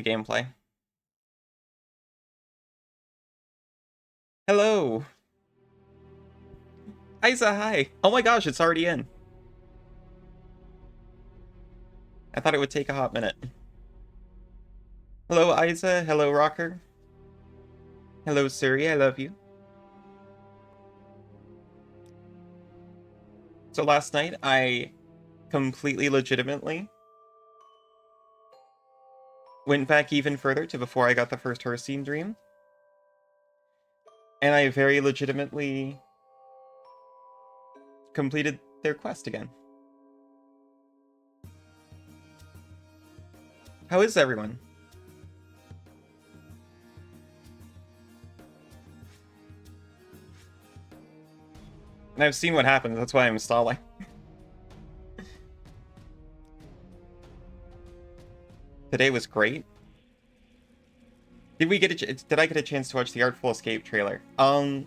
the gameplay. Hello! Isa, hi! Oh my gosh, it's already in. I thought it would take a hot minute. Hello, Isa. Hello, Rocker. Hello, Suri. I love you. So last night, I completely legitimately went back even further to before I got the first Herstein dream. And I very legitimately completed their quest again. How is everyone? And I've seen what happens, that's why I'm stalling. Today was great. Did I get a chance to watch the Artful Escape trailer? I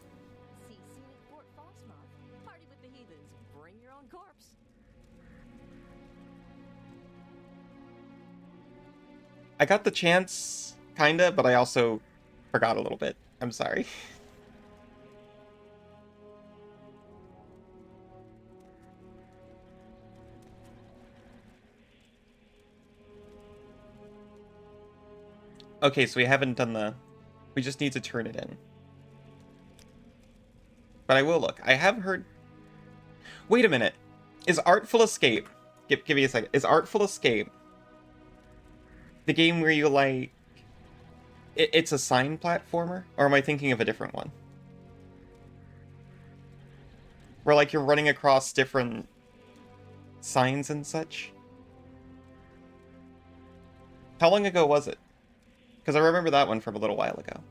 got the chance, kinda, but I also forgot a little bit. I'm sorry. Okay, so we haven't done the... We just need to turn it in. But I will look. I have heard... Wait a minute. Is Artful Escape... Give me a second. Is Artful Escape the game where you, like... It's a sign platformer? Or am I thinking of a different one? Where, like, you're running across different signs and such? How long ago was it? Because I remember that one from a little while ago.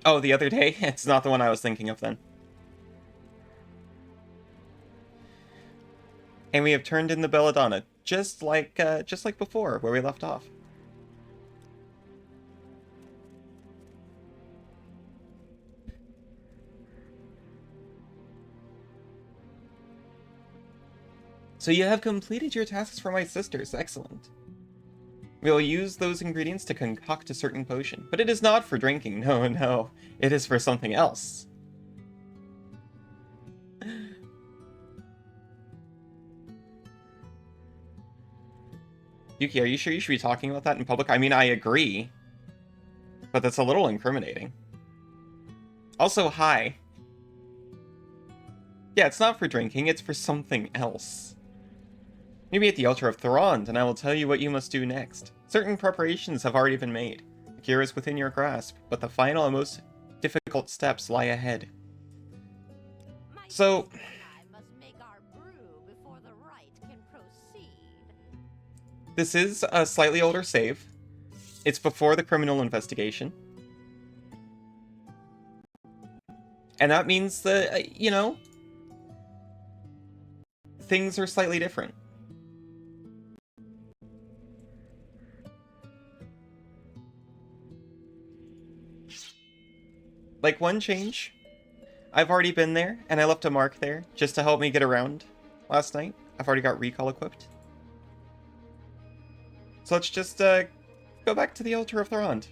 Oh, the other day? It's not the one I was thinking of then. And we have turned in the Belladonna, just like before, where we left off. So you have completed your tasks for my sisters. Excellent. We will use those ingredients to concoct a certain potion. But it is not for drinking. No, no. It is for something else. Yuki, are you sure you should be talking about that in public? I mean, I agree. But that's a little incriminating. Also, hi. Yeah, it's not for drinking. It's for something else. Meet me at the altar of Thorond, and I will tell you what you must do next. Certain preparations have already been made. The cure is within your grasp, but the final and most difficult steps lie ahead. So... This is a slightly older save. It's before the criminal investigation. And that means that, you know, things are slightly different. Like, one change. I've already been there, and I left a mark there, just to help me get around last night. I've already got recall equipped. So let's just, go back to the altar of Thorond.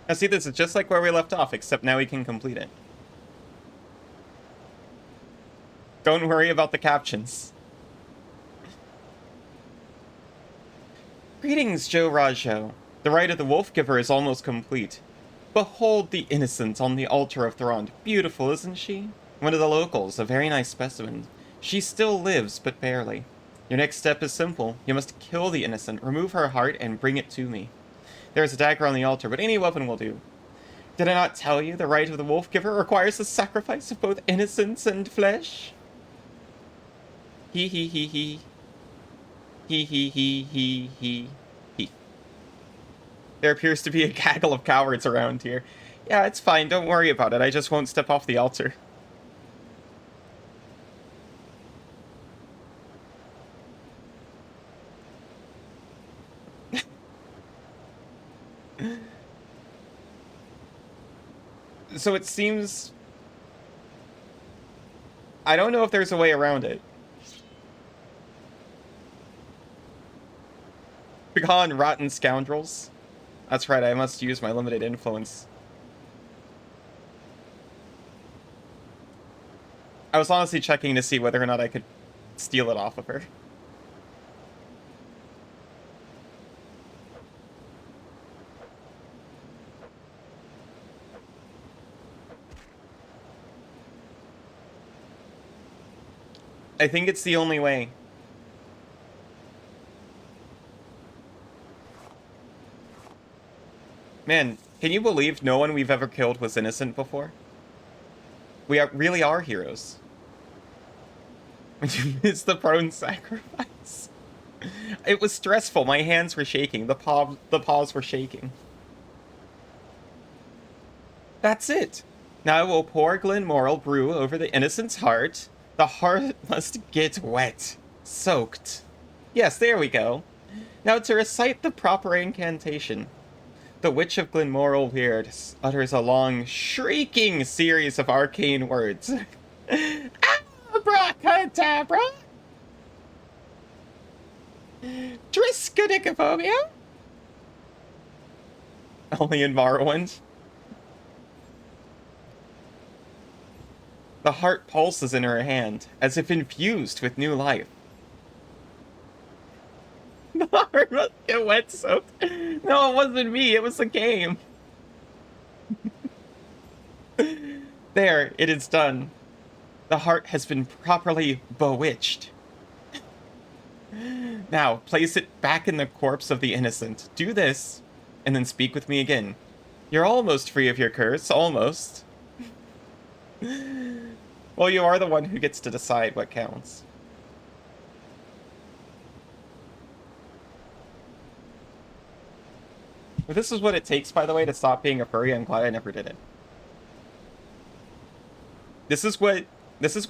Now see, this is just like where we left off, except now we can complete it. Don't worry about the captions. Greetings, Joe Rajo. The rite of the Wolf Giver is almost complete. Behold the innocent on the altar of Thorond. Beautiful, isn't she? One of the locals, a very nice specimen. She still lives, but barely. Your next step is simple. You must kill the innocent, remove her heart, and bring it to me. There is a dagger on the altar, but any weapon will do. Did I not tell you the rite of the Wolf Giver requires the sacrifice of both innocence and flesh? He. He. There appears to be a gaggle of cowards around here. Yeah, it's fine. Don't worry about it. I just won't step off the altar. So it seems... I don't know if there's a way around it. Begone, rotten scoundrels. That's right, I must use my limited influence. I was honestly checking to see whether or not I could steal it off of her. I think it's the only way. Man, can you believe no one we've ever killed was innocent before? We really are heroes. It's the prone sacrifice. It was stressful. My hands were shaking. The paws were shaking. That's it. Now I will pour Glenmoral brew over the innocent's heart. The heart must get wet. Soaked. Yes, there we go. Now to recite the proper incantation. The Witch of Glenmoral Weird utters a long, shrieking series of arcane words. Abracadabra! Triskaidekaphobia? Only in Morrowind. The heart pulses in her hand, as if infused with new life. The heart must get wet soaked. No, it wasn't me, it was the game. There, it is done. The heart has been properly bewitched. Now, place it back in the corpse of the innocent. Do this, and then speak with me again. You're almost free of your curse, almost. Well, you are the one who gets to decide what counts. If this is what it takes, by the way, to stop being a furry, I'm glad I never did it. This is what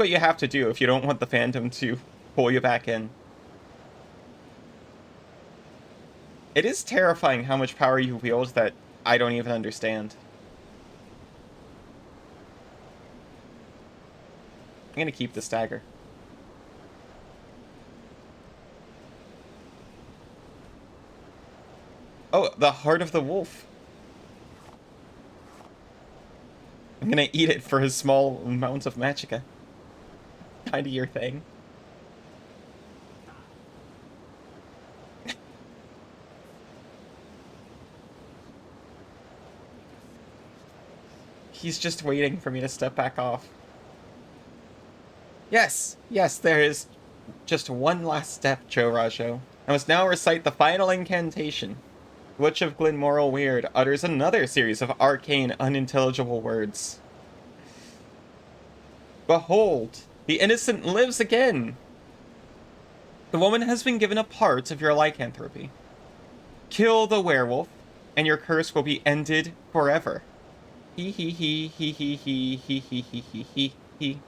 you have to do if you don't want the fandom to pull you back in. It is terrifying how much power you wield that I don't even understand. I'm gonna keep the stagger. Oh, the heart of the wolf. I'm gonna eat it for his small amount of magicka. Kinda your thing. He's just waiting for me to step back off. Yes, yes, there is just one last step, Joe Rajo. I must now recite the final incantation. The Witch of Glenmoral Weird utters another series of arcane, unintelligible words. Behold, the innocent lives again! The woman has been given a part of your lycanthropy. Kill the werewolf, and your curse will be ended forever. He he he he he he he he he he he he.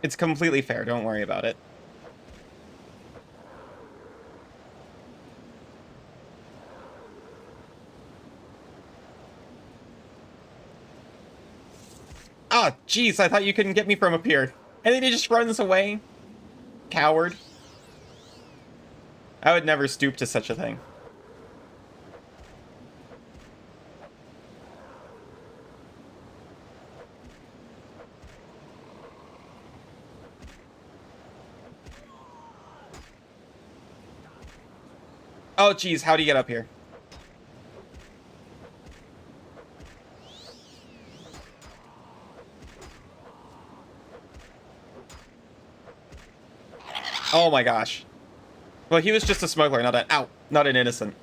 It's completely fair, don't worry about it. Ah, jeez, I thought you couldn't get me from up here. And then he just runs away. Coward. I would never stoop to such a thing. Oh, jeez, how do you get up here? Oh my gosh. Well, he was just a smuggler, not an innocent.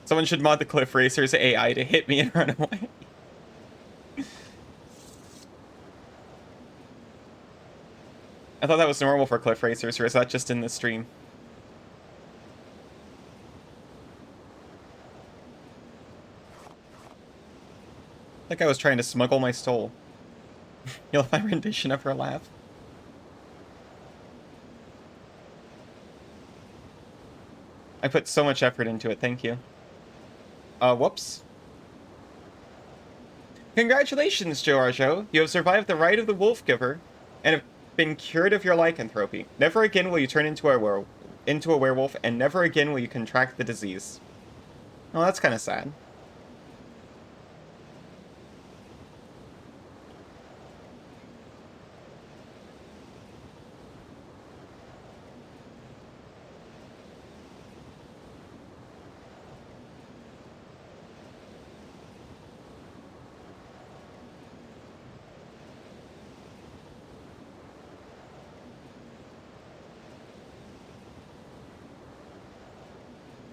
Someone should mod the Cliff Racer's AI to hit me and run away. I thought that was normal for Cliff Racers, or is that just in the stream? Like I was trying to smuggle my soul. You love my rendition of her laugh? I put so much effort into it, thank you. Whoops. Congratulations, Joe Arjo. You have survived the rite of the Wolf Giver, and have been cured of your lycanthropy. Never again will you turn into a werewolf, and never again will you contract the disease. Oh, that's kind of sad.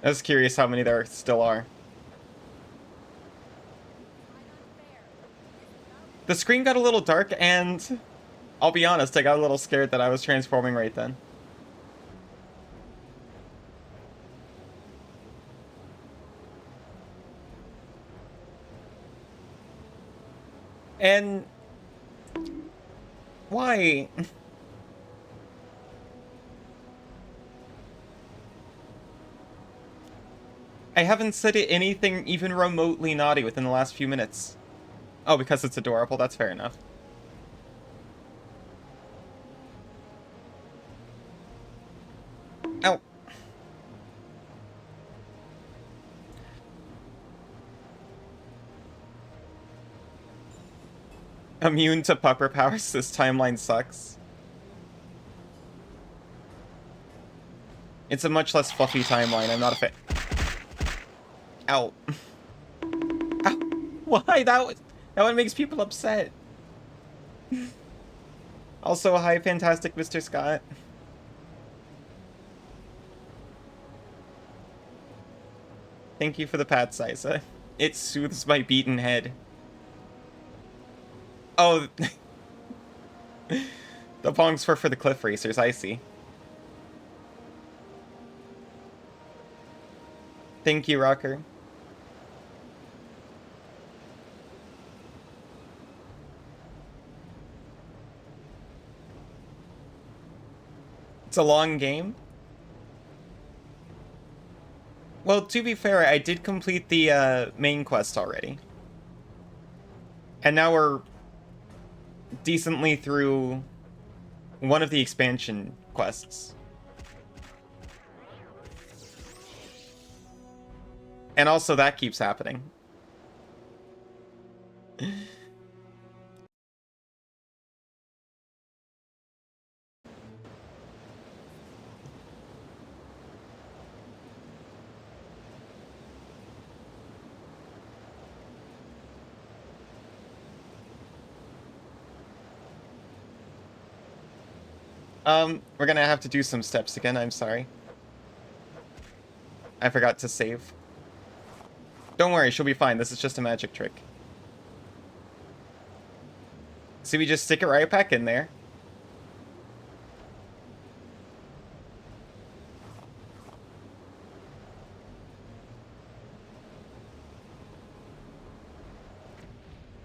I was curious how many there still are. The screen got a little dark, and I'll be honest, I got a little scared that I was transforming right then. And why? I haven't said anything even remotely naughty within the last few minutes. Oh, because it's adorable, that's fair enough. Ow. Immune to pupper powers, this timeline sucks. It's a much less fluffy timeline, I'm not a fan. Ow. Ow. Why? That one makes people upset. Also, hi, fantastic Mr. Scott. Thank you for the pat, Siza. It soothes my beaten head. Oh. The bongs for the Cliff Racers, I see. Thank you, Rocker. It's a long game. Well, to be fair, I did complete the main quest already. And now we're decently through one of the expansion quests. And also that keeps happening. We're gonna have to do some steps again, I'm sorry. I forgot to save. Don't worry, she'll be fine. This is just a magic trick. See, we just stick it right back in there.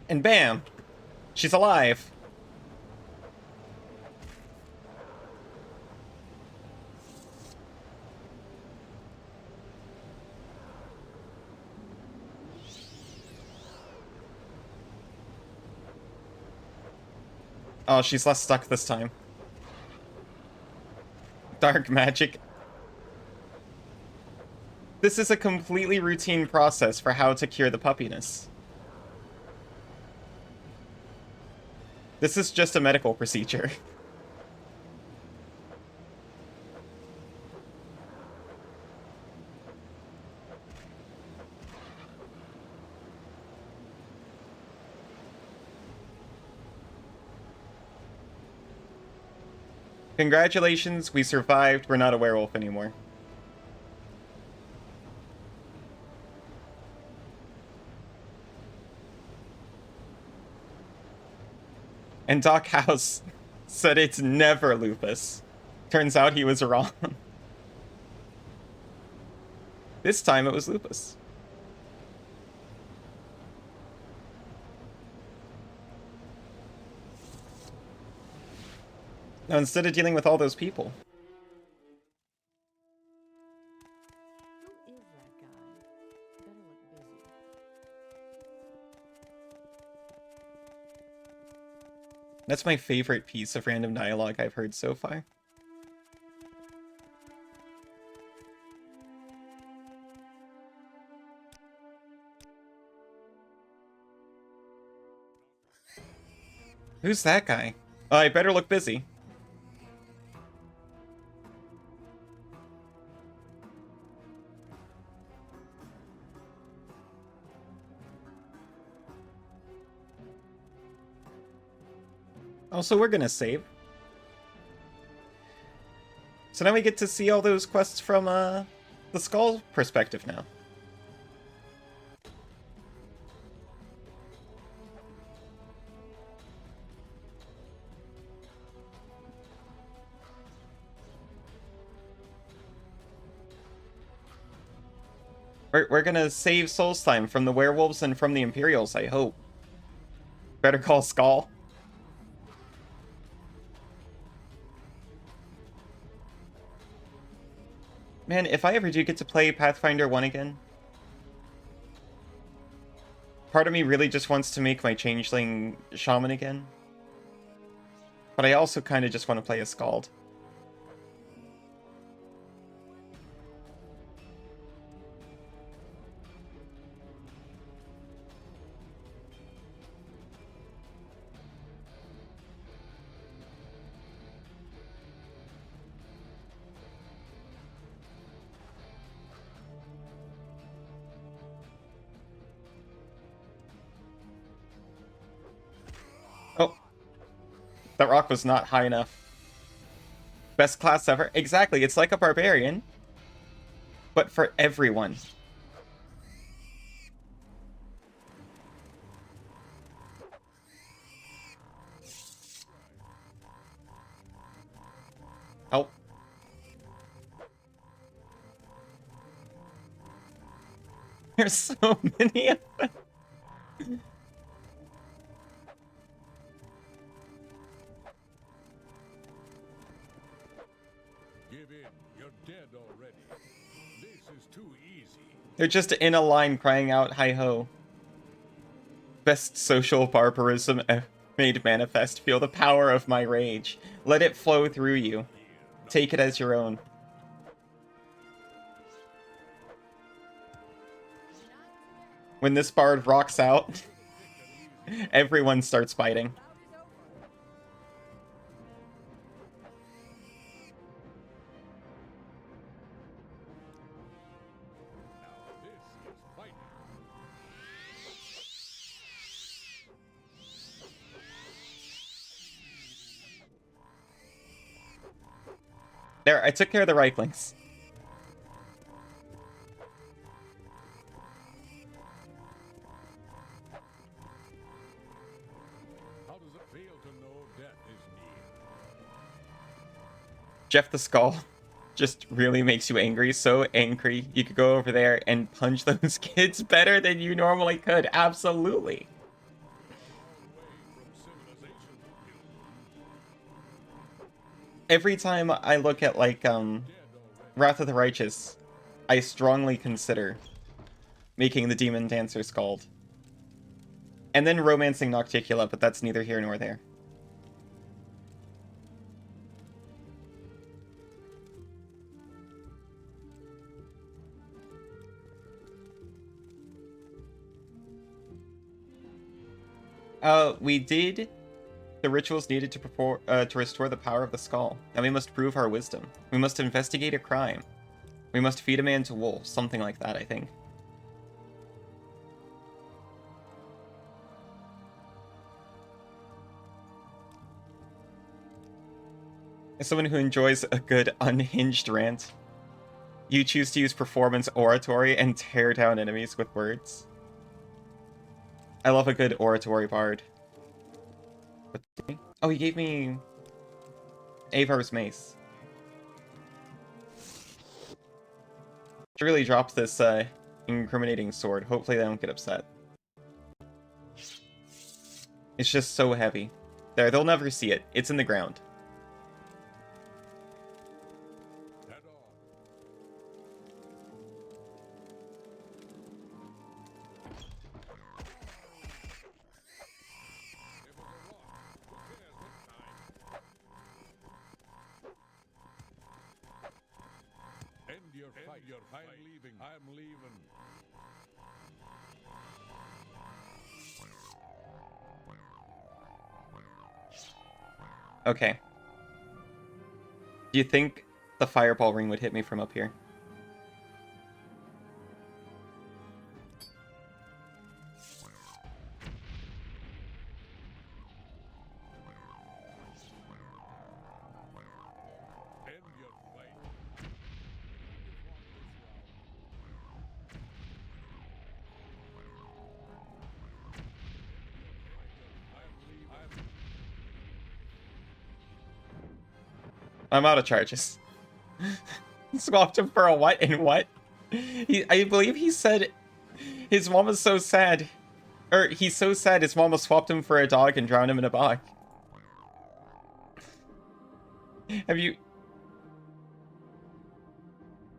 And bam! She's alive! Oh, she's less stuck this time. Dark magic. This is a completely routine process for how to cure the puppiness. This is just a medical procedure. Congratulations, we survived. We're not a werewolf anymore. And Doc House said it's never lupus. Turns out he was wrong. This time it was lupus. Now instead of dealing with all those people. Who is that guy? Better look busy. That's my favorite piece of random dialogue I've heard so far. Who's that guy? I better look busy. Also, we're gonna save. So now we get to see all those quests from the Skull perspective now. We're gonna save Solstheim from the werewolves and from the Imperials, I hope. Better call Skull. Man, if I ever do get to play Pathfinder 1 again, part of me really just wants to make my Changeling Shaman again. But I also kind of just want to play a Skald. Oh. That rock was not high enough. Best class ever? Exactly, it's like a barbarian. But for everyone. Oh. There's so many of them. Give in. You're dead already. This is too easy. They're just in a line crying out, hi-ho. Best social barbarism made manifest. Feel the power of my rage. Let it flow through you. Take it as your own. When this bard rocks out, everyone starts fighting. There, I took care of the Reiklings. How does it feel to know death is near? Jeff the Skull just really makes you angry. So angry. You could go over there and punch those kids better than you normally could. Absolutely. Every time I look at, like, Wrath of the Righteous, I strongly consider making the Demon Dancer Skald. And then romancing Nocticula, but that's neither here nor there. We did the rituals needed to restore the power of the skull, and we must prove our wisdom. We must investigate a crime. We must feed a man to wolves, something like that, I think. As someone who enjoys a good unhinged rant, you choose to use performance oratory and tear down enemies with words. I love a good oratory bard. What do you mean? Oh, he gave me Avar's mace. Should really drop this incriminating sword. Hopefully they don't get upset. It's just so heavy. There, they'll never see it. It's in the ground. Head on. It was a rock. Who cares what kind? End your fight. I'm leaving. I'm leaving. Okay. Do you think the fireball ring would hit me from up here? End your fight. I'm out of charges. Swapped him for a what and what? I believe he said his mom was so sad. Or he's so sad his mama swapped him for a dog and drowned him in a bog. Have you...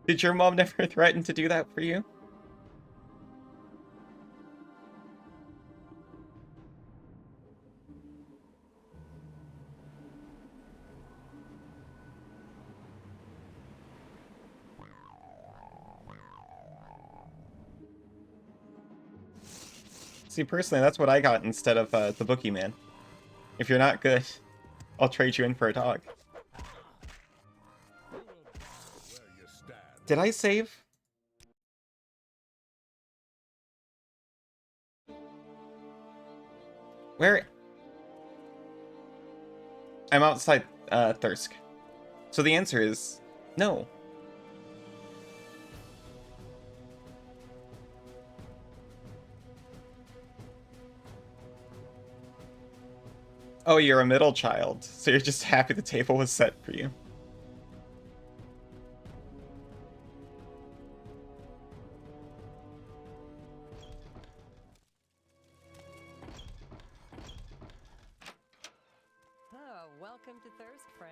Did your mom never threaten to do that for you? See, personally, that's what I got instead of the boogeyman. If you're not good, I'll trade you in for a dog. You will die where you stand. Did I save? Where? I'm outside Thirsk. So the answer is no. Oh, you're a middle child, so you're just happy the table was set for you. Oh, welcome to Thirst, friend.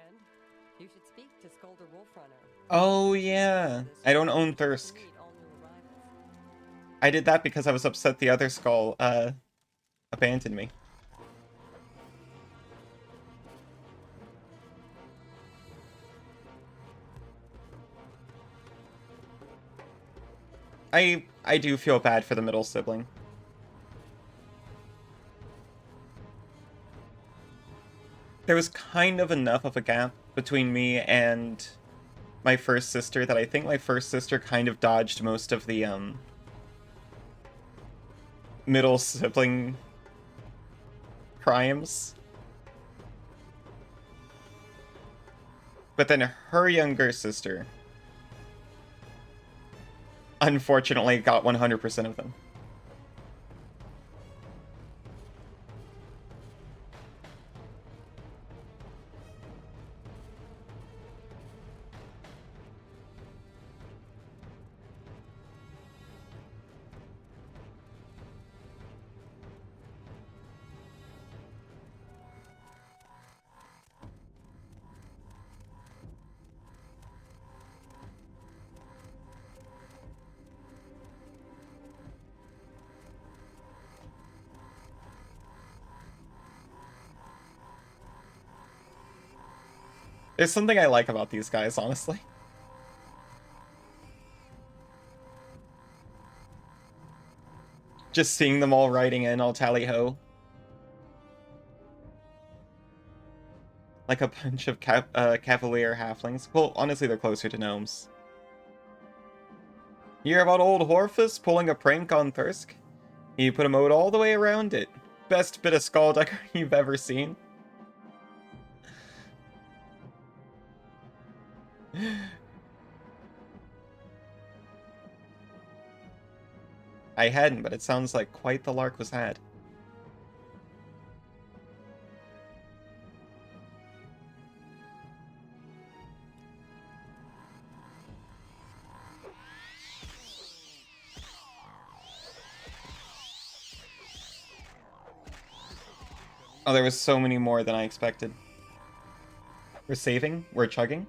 You should speak to Scolder Wolfrunner. Oh, yeah. I don't own Thirsk. Meet all new arrivals. I did that because I was upset the other skull abandoned me. I do feel bad for the middle sibling. There was kind of enough of a gap between me and my first sister that I think my first sister kind of dodged most of the middle sibling crimes. But then her younger sister unfortunately got 100% of them. There's something I like about these guys, honestly. Just seeing them all riding in all tally-ho. Like a bunch of cavalier halflings. Well, honestly, they're closer to gnomes. You hear about old Horfus pulling a prank on Thirsk? He put a moat all the way around it. Best bit of skullduggery you've ever seen. I hadn't, but it sounds like quite the lark was had. Oh, there was so many more than I expected. We're saving. We're chugging.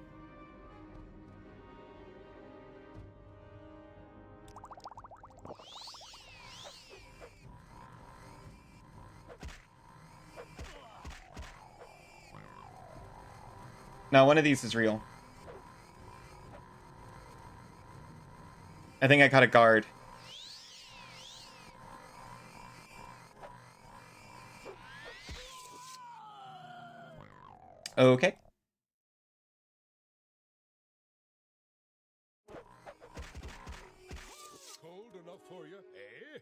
Now, one of these is real. I think I got a guard. Okay. Cold enough for you, eh?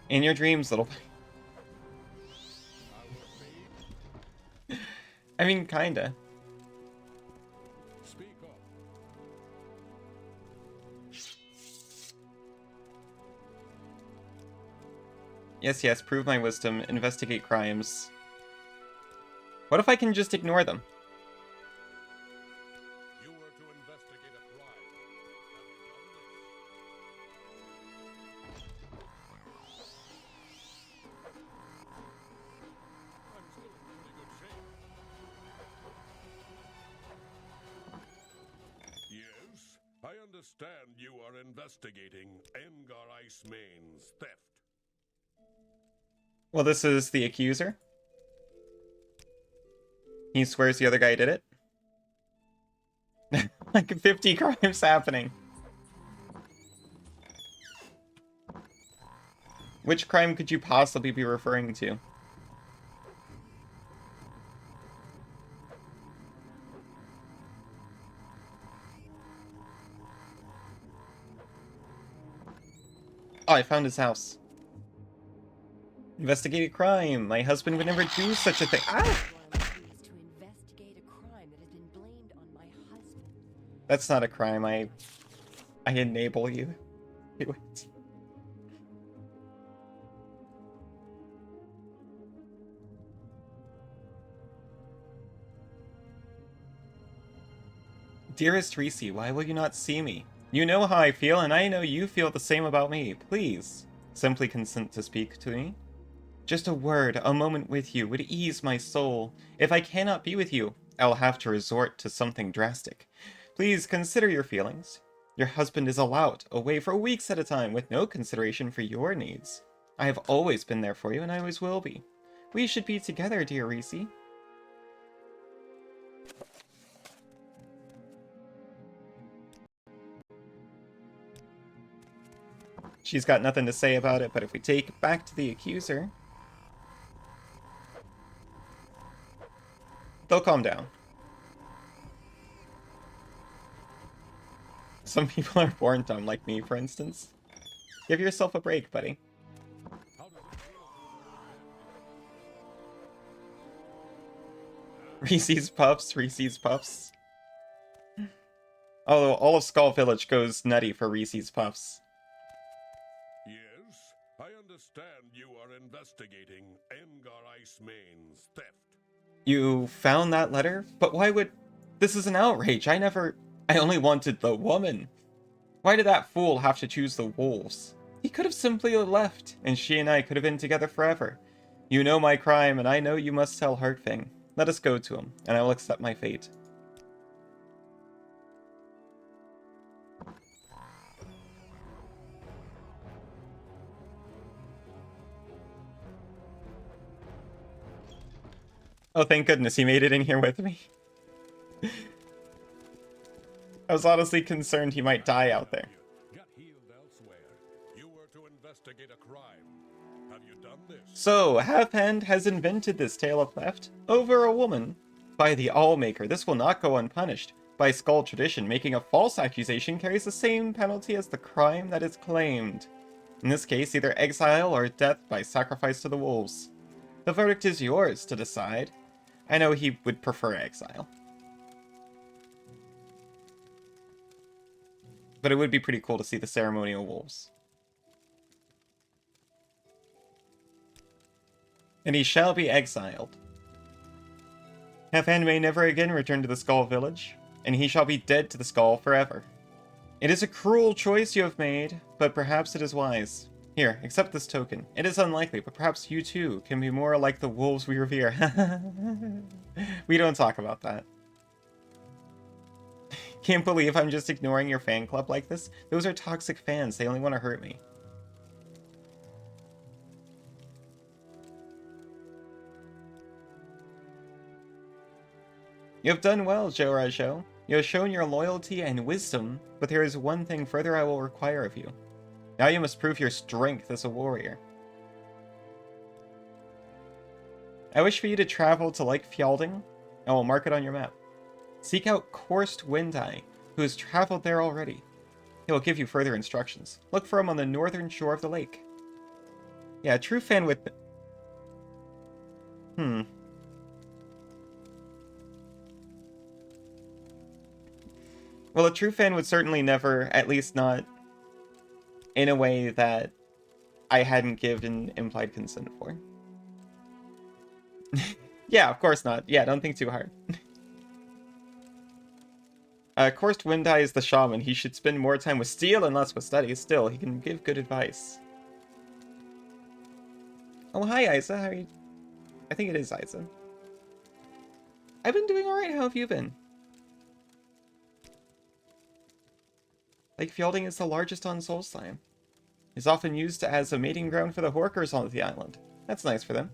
In your dreams, little. I was made. I mean, kinda. Speak up. Yes, yes, prove my wisdom, investigate crimes. What if I can just ignore them? You were to investigate a crime. Have you done this? I'm still in pretty good shape. Yes, I understand you are investigating Engar Icemane's theft. Well, this is the accuser. He swears the other guy did it. Like 50 crimes happening. Which crime could you possibly be referring to? Oh, I found his house. Investigate a crime. My husband would never do such a thing. Ah! Why I'm here is to investigate a crime that has been blamed on my husband. That's not a crime. I enable you. Do it. Dearest Reese, why will you not see me? You know how I feel, and I know you feel the same about me. Please, simply consent to speak to me. Just a word, a moment with you would ease my soul. If I cannot be with you, I'll have to resort to something drastic. Please consider your feelings. Your husband is a lout, away for weeks at a time, with no consideration for your needs. I have always been there for you, and I always will be. We should be together, dear Reese. She's got nothing to say about it, but if we take it back to the accuser, they'll calm down. Some people are born dumb, like me, for instance. Give yourself a break, buddy. How does it feel? Reese's Puffs, Reese's Puffs. Although all of Skull Village goes nutty for Reese's Puffs. Yes, I understand you are investigating Engar Icemane's theft. You found that letter? But why would... This is an outrage. I only wanted the woman. Why did that fool have to choose the wolves? He could have simply left, and she and I could have been together forever. You know my crime, and I know you must tell Heartfang. Let us go to him, and I will accept my fate. Oh, thank goodness he made it in here with me. I was honestly concerned he might die out there. Got healed elsewhere. You were to investigate a crime. Have you done this? So, Halfhand has invented this tale of theft over a woman. By the Allmaker, this will not go unpunished. By Skull tradition, making a false accusation carries the same penalty as the crime that is claimed. In this case, either exile or death by sacrifice to the wolves. The verdict is yours to decide. I know he would prefer exile. But it would be pretty cool to see the ceremonial wolves. And he shall be exiled. Half-Hand may never again return to the Skull Village, and he shall be dead to the Skull forever. It is a cruel choice you have made, but perhaps it is wise. Here, accept this token. It is unlikely, but perhaps you too can be more like the wolves we revere. We don't talk about that. Can't believe I'm just ignoring your fan club like this. Those are toxic fans. They only want to hurt me. You have done well, Joe Rajo. You have shown your loyalty and wisdom, but there is one thing further I will require of you. Now you must prove your strength as a warrior. I wish for you to travel to Lake Fjalding. I will mark it on your map. Seek out Korst Windeye, who has traveled there already. He will give you further instructions. Look for him on the northern shore of the lake. Yeah, a true fan would... Well, a true fan would certainly never, at least not in a way that I hadn't given implied consent for. Yeah, of course not. Yeah, don't think too hard. Korst Windeye is the shaman. He should spend more time with steel and less with studies. Still, he can give good advice. Oh, hi, Isa. How are you? I think it is Isa. I've been doing alright. How have you been? Lake Fjalding is the largest on Solstheim. It's often used as a mating ground for the Horkers on the island. That's nice for them.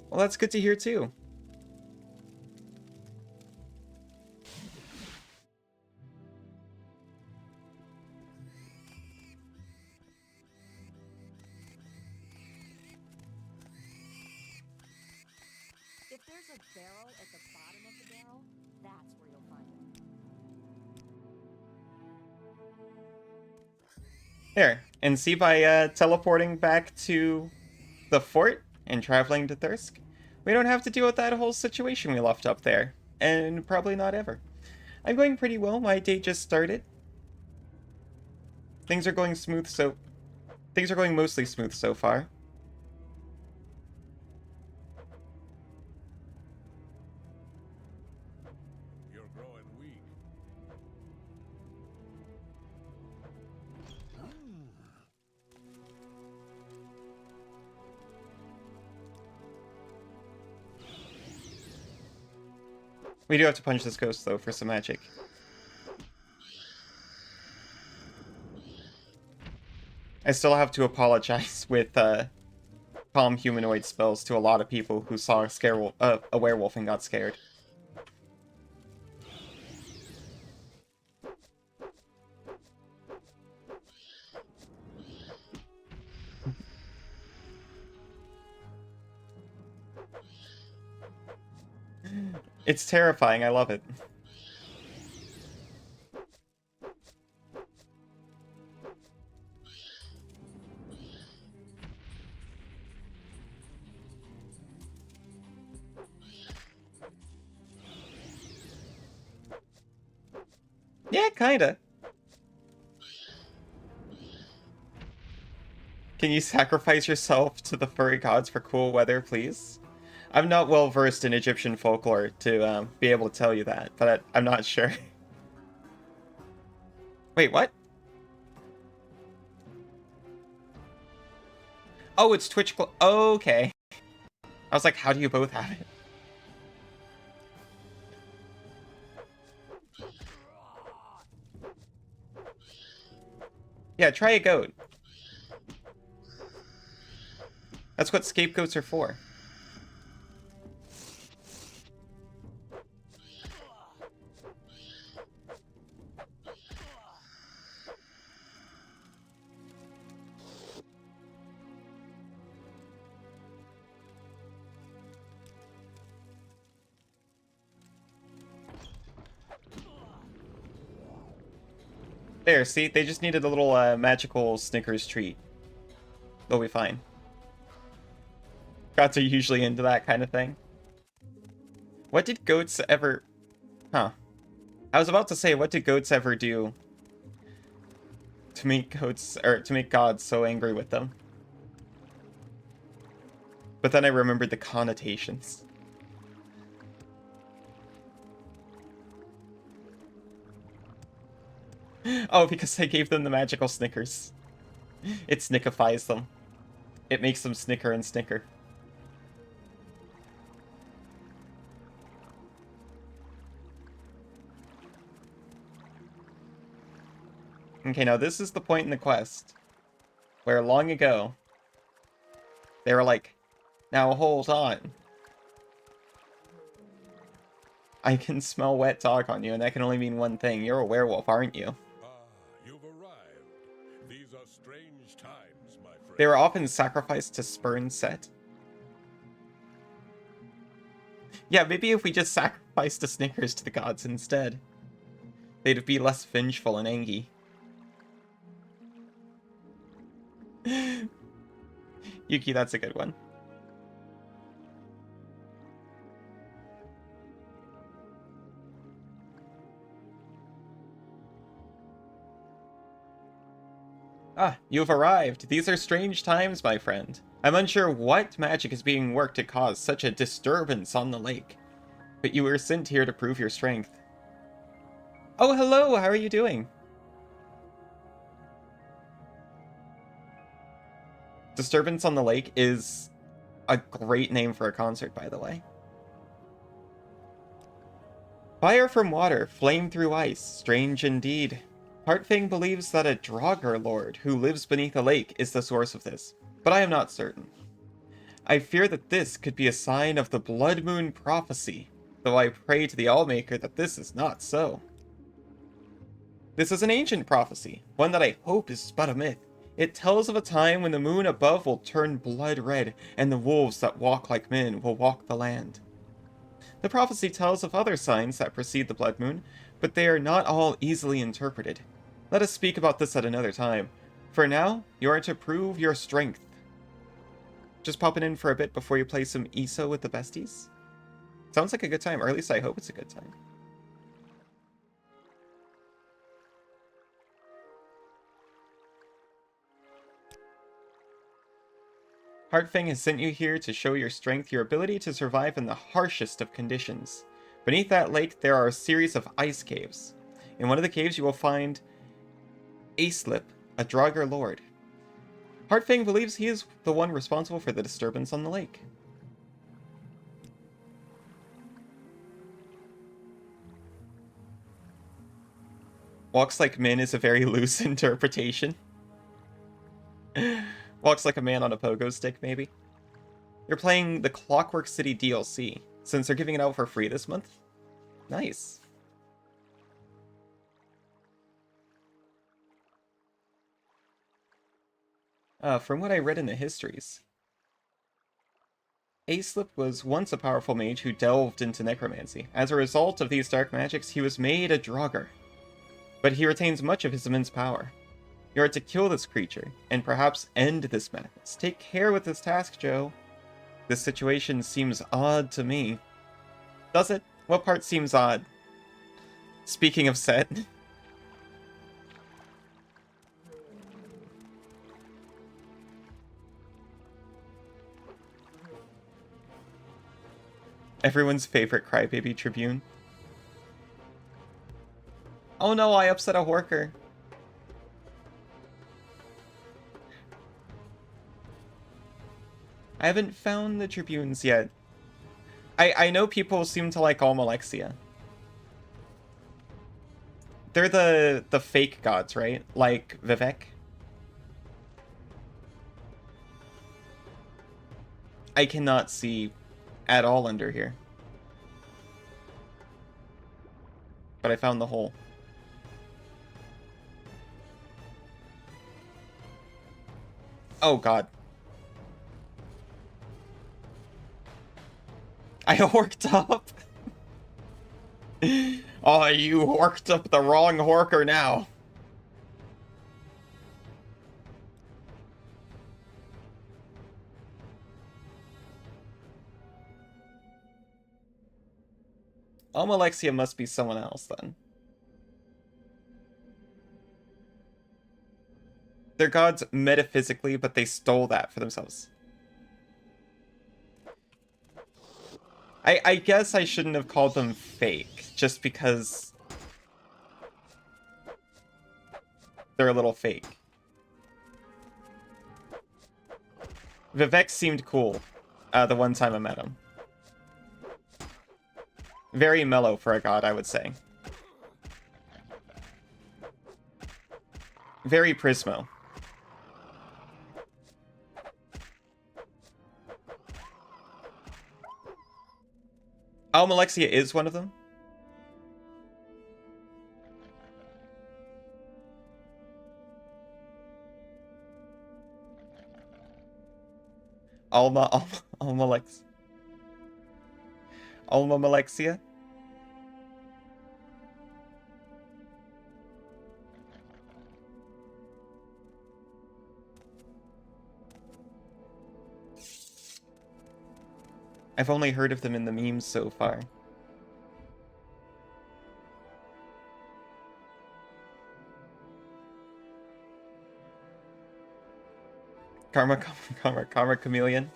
Well, that's good to hear too. If there's a barrel at the bottom of the barrel, that's where you'll find it. There, and see by teleporting back to the fort and traveling to Thirsk, we don't have to deal with that whole situation we left up there. And probably not ever. I'm going pretty well. My day just started. Things are going mostly smooth so far. You're growing weak. We do have to punch this ghost, though, for some magic. I still have to apologize with calm humanoid spells to a lot of people who saw a werewolf and got scared. It's terrifying, I love it. Yeah, kinda. Can you sacrifice yourself to the furry gods for cool weather, please? I'm not well versed in Egyptian folklore to be able to tell you that, but I'm not sure. Wait, what? Oh, it's Twitch. Okay. I was like, how do you both have it? Yeah, try a goat. That's what scapegoats are for. There, see? They just needed a little magical Snickers treat. They'll be fine. Gods are usually into that kind of thing. What did goats ever... Huh. I was about to say, what do goats ever do to make goats, or to make gods so angry with them? But then I remembered the connotations. Oh, because I gave them the magical Snickers. It snickifies them. It makes them snicker and snicker. Okay, now this is the point in the quest where long ago they were like, now hold on. I can smell wet dog on you, and that can only mean one thing. You're a werewolf, aren't you? Ah, you've arrived. These are strange times, my friend. They were often sacrificed to spurn Set. Yeah, maybe if we just sacrificed the Snickers to the gods instead, they'd be less vengeful and angry. Yuki, that's a good one. Ah, you've arrived. These are strange times, my friend. I'm unsure what magic is being worked to cause such a disturbance on the lake. But you were sent here to prove your strength. Oh, hello! How are you doing? Disturbance on the Lake is a great name for a concert, by the way. Fire from water, flame through ice, strange indeed. Heartfang believes that a Draugr Lord who lives beneath a lake is the source of this, but I am not certain. I fear that this could be a sign of the Blood Moon prophecy, though I pray to the Allmaker that this is not so. This is an ancient prophecy, one that I hope is but a myth. It tells of a time when the moon above will turn blood red, and the wolves that walk like men will walk the land. The prophecy tells of other signs that precede the blood moon, but they are not all easily interpreted. Let us speak about this at another time. For now, you are to prove your strength. Just popping in for a bit before you play some ESO with the besties? Sounds like a good time, or at least I hope it's a good time. Heartfang has sent you here to show your strength, your ability to survive in the harshest of conditions. Beneath that lake, there are a series of ice caves. In one of the caves, you will find Acelip, a Draugr Lord. Heartfang believes he is the one responsible for the disturbance on the lake. Walks like men is a very loose interpretation. Walks like a man on a pogo stick, maybe. You're playing the Clockwork City DLC, since they're giving it out for free this month. Nice. From what I read in the histories, Acelip was once a powerful mage who delved into necromancy. As a result of these dark magics, he was made a Draugr. But he retains much of his immense power. You are to kill this creature, and perhaps end this madness. Take care with this task, Joe. This situation seems odd to me. Does it? What part seems odd? Speaking of Set. Everyone's favorite crybaby Tribune. Oh no, I upset a Horker. I haven't found the Tribunes yet. I know people seem to like Almalexia. They're the fake gods, right? Like Vivek. I cannot see at all under here. But I found the hole. Oh god. I horked up. Oh, you horked up the wrong horker now. Almalexia must be someone else then. They're gods metaphysically, but they stole that for themselves. I guess I shouldn't have called them fake, just because they're a little fake. Vivek seemed cool the one time I met him. Very mellow for a god, I would say. Very Prismo. Almalexia is one of them. Almalexia. I've only heard of them in the memes so far. Karma Chameleon.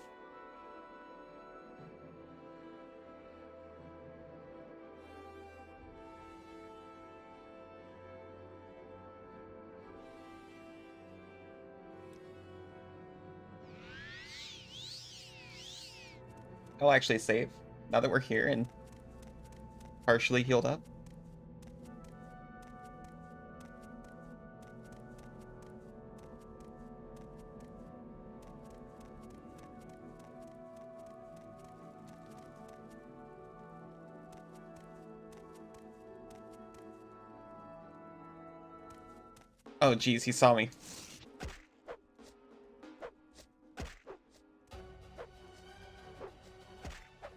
I'll actually save, now that we're here and partially healed up. Oh geez, he saw me.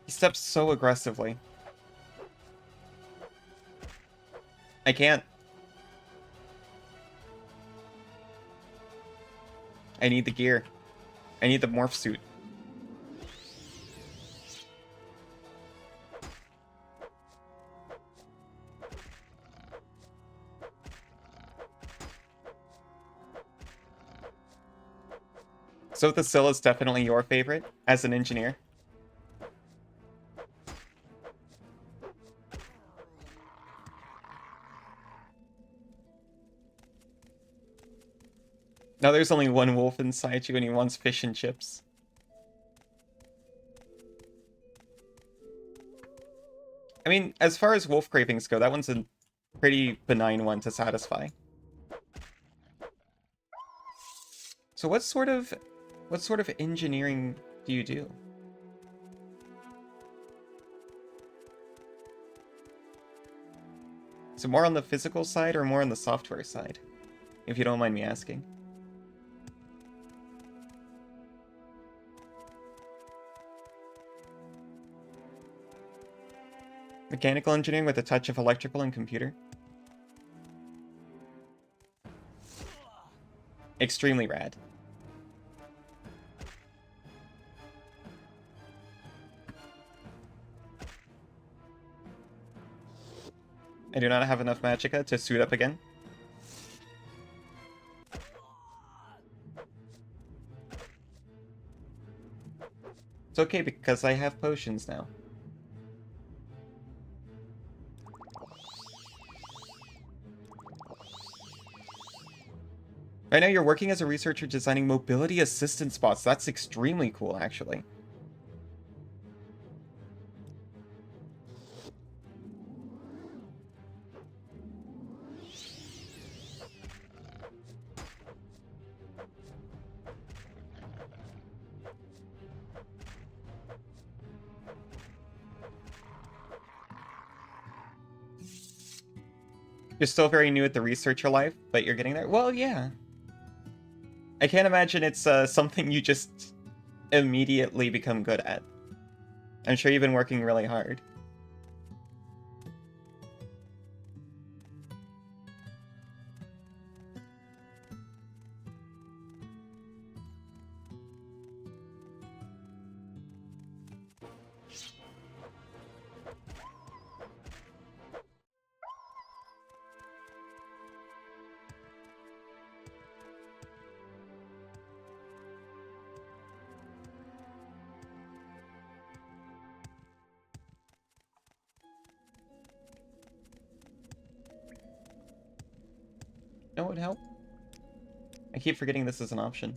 He steps so aggressively. I can't. I need the gear. I need the morph suit. So the Sill is definitely your favorite as an engineer. Now there's only one wolf inside you and he wants fish and chips. I mean, as far as wolf cravings go, that one's a pretty benign one to satisfy. So what sort of engineering do you do? Is it more on the physical side or more on the software side? If you don't mind me asking. Mechanical engineering with a touch of electrical and computer. Extremely rad. I do not have enough magicka to suit up again. It's okay because I have potions now. Right now you're working as a researcher designing mobility assistance bots. That's extremely cool, actually. You're still very new at the researcher life, but you're getting there? Well, yeah. I can't imagine it's something you just immediately become good at. I'm sure you've been working really hard. That would help. I keep forgetting this is an option.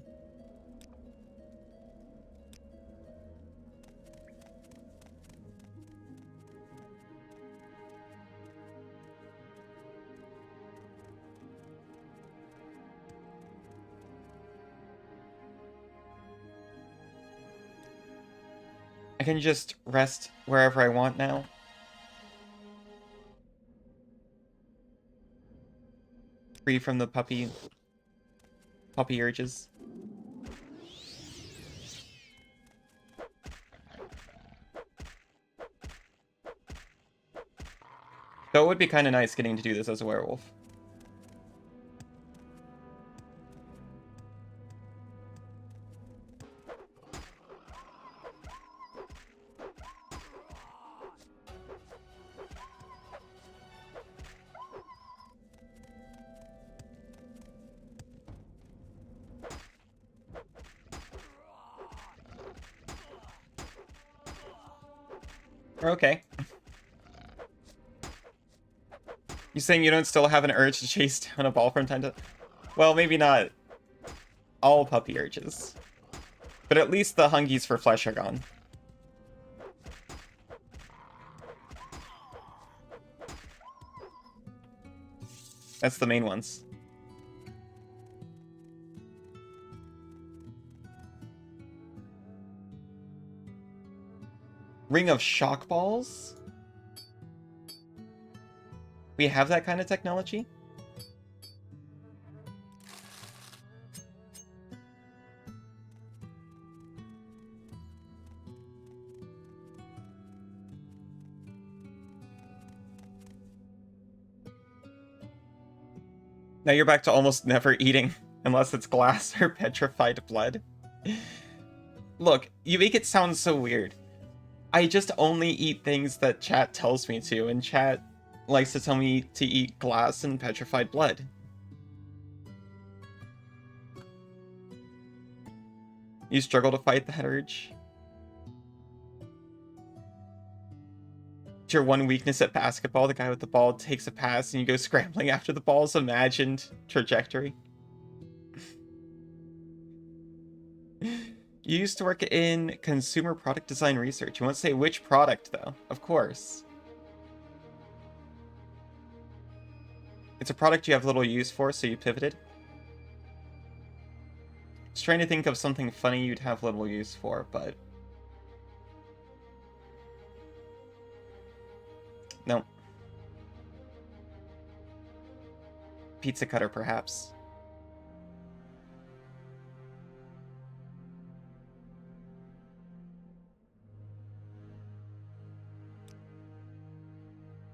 I can just rest wherever I want now. Free from the puppy urges. Though it would be kind of nice getting to do this as a werewolf. Okay. You saying you don't still have an urge to chase down a ball from time to... Well, maybe not all puppy urges. But at least the hungies for flesh are gone. That's the main ones. Ring of shock balls? We have that kind of technology? Now you're back to almost never eating, unless it's glass or petrified blood. Look, you make it sound so weird. I just only eat things that chat tells me to, and chat likes to tell me to eat glass and petrified blood. You struggle to fight that urge? It's your one weakness at basketball. The guy with the ball takes a pass and you go scrambling after the ball's imagined trajectory. You used to work in consumer product design research. You won't say which product, though. Of course. It's a product you have little use for, so you pivoted. I was trying to think of something funny you'd have little use for, but... no. Pizza cutter, perhaps.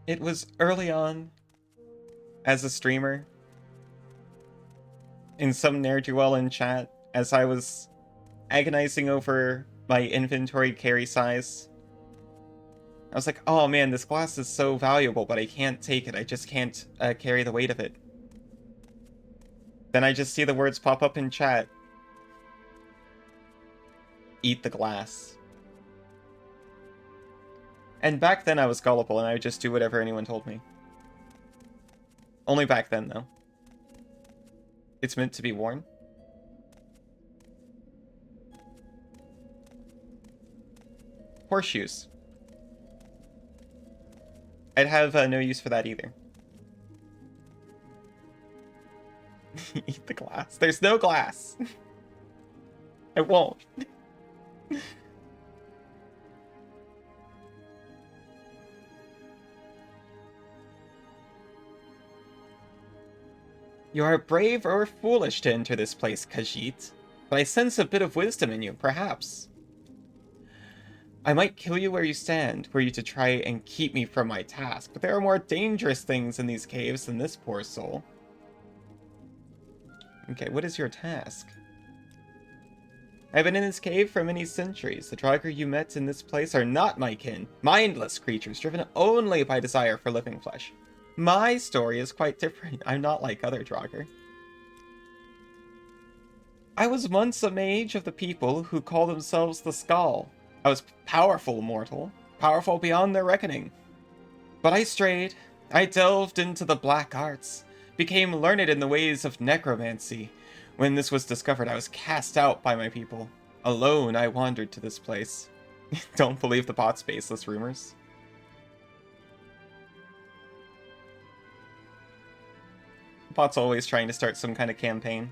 It was early on, as a streamer, in some ne'er-do-well in chat, as I was agonizing over my inventory carry size. I was like, oh man, this glass is so valuable, but I can't take it. I just can't carry the weight of it. Then I just see the words pop up in chat. Eat the glass. And back then I was gullible and I would just do whatever anyone told me. Only back then, though. It's meant to be worn. Horseshoes. I'd have no use for that either. Eat the glass. There's no glass. I won't. You are brave or foolish to enter this place, Khajiit, but I sense a bit of wisdom in you, perhaps. I might kill you where you stand, were you to try and keep me from my task, but there are more dangerous things in these caves than this poor soul. Okay, what is your task? I've been in this cave for many centuries. The Draugr you met in this place are not my kin. Mindless creatures, driven only by desire for living flesh. My story is quite different. I'm not like other Draugr. I was once a mage of the people who call themselves the Skull. I was powerful mortal, powerful beyond their reckoning. But I strayed. I delved into the black arts, became learned in the ways of necromancy. When this was discovered, I was cast out by my people. Alone, I wandered to this place. Don't believe the bot's baseless rumors. Bot's always trying to start some kind of campaign.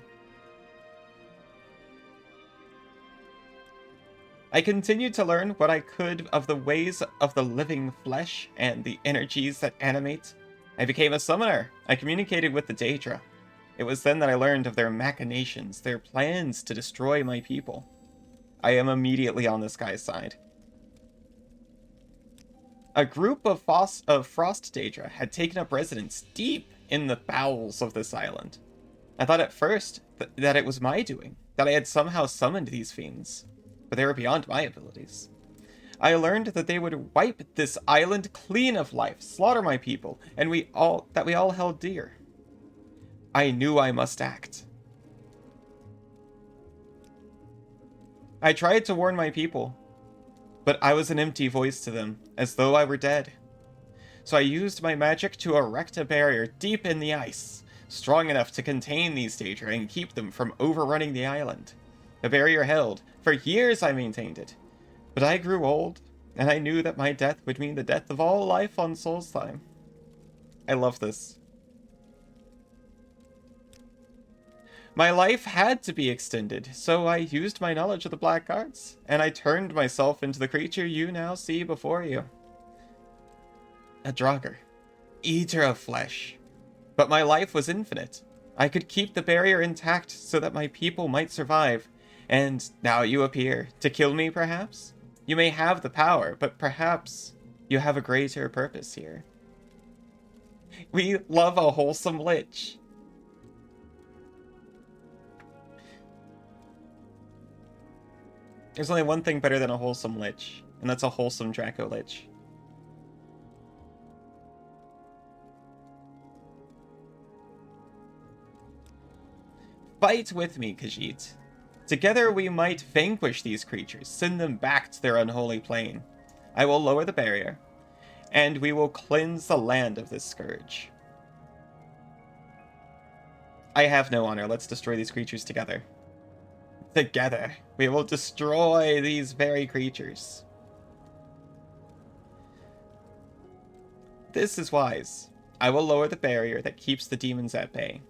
I continued to learn what I could of the ways of the living flesh and the energies that animate. I became a summoner. I communicated with the Daedra. It was then that I learned of their machinations, their plans to destroy my people. I am immediately on this guy's side. A group of Frost Daedra had taken up residence deep in the bowels of this island. I thought at first that it was my doing, that I had somehow summoned these fiends, but they were beyond my abilities. I learned that they would wipe this island clean of life, slaughter my people, and we all held dear. I knew I must act. I tried to warn my people, but I was an empty voice to them, as though I were dead. So I used my magic to erect a barrier deep in the ice, strong enough to contain these Daedra and keep them from overrunning the island. The barrier held. For years I maintained it. But I grew old, and I knew that my death would mean the death of all life on Solstheim. I love this. My life had to be extended, so I used my knowledge of the black arts, and I turned myself into the creature you now see before you. A Draugr, eater of flesh. But my life was infinite. I could keep the barrier intact so that my people might survive. And now you appear. To kill me, perhaps? You may have the power, but perhaps you have a greater purpose here. We love a wholesome lich. There's only one thing better than a wholesome lich, and that's a wholesome Draco lich. Fight with me, Khajiit. Together we might vanquish these creatures, send them back to their unholy plane. I will lower the barrier, and we will cleanse the land of this scourge. I have no honor. Let's destroy these creatures together. Together, we will destroy these very creatures. This is wise. I will lower the barrier that keeps the demons at bay.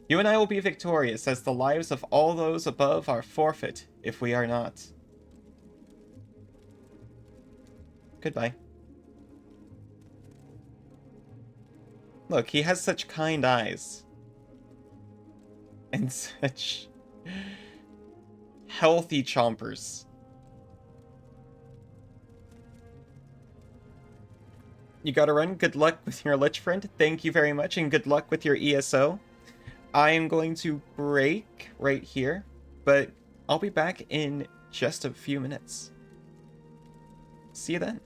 You and I will be victorious, as the lives of all those above are forfeit if we are not. Goodbye. Look, he has such kind eyes. And such healthy chompers. You gotta run. Good luck with your Lich friend. Thank you very much, and good luck with your ESO. I am going to break right here, but I'll be back in just a few minutes. See you then.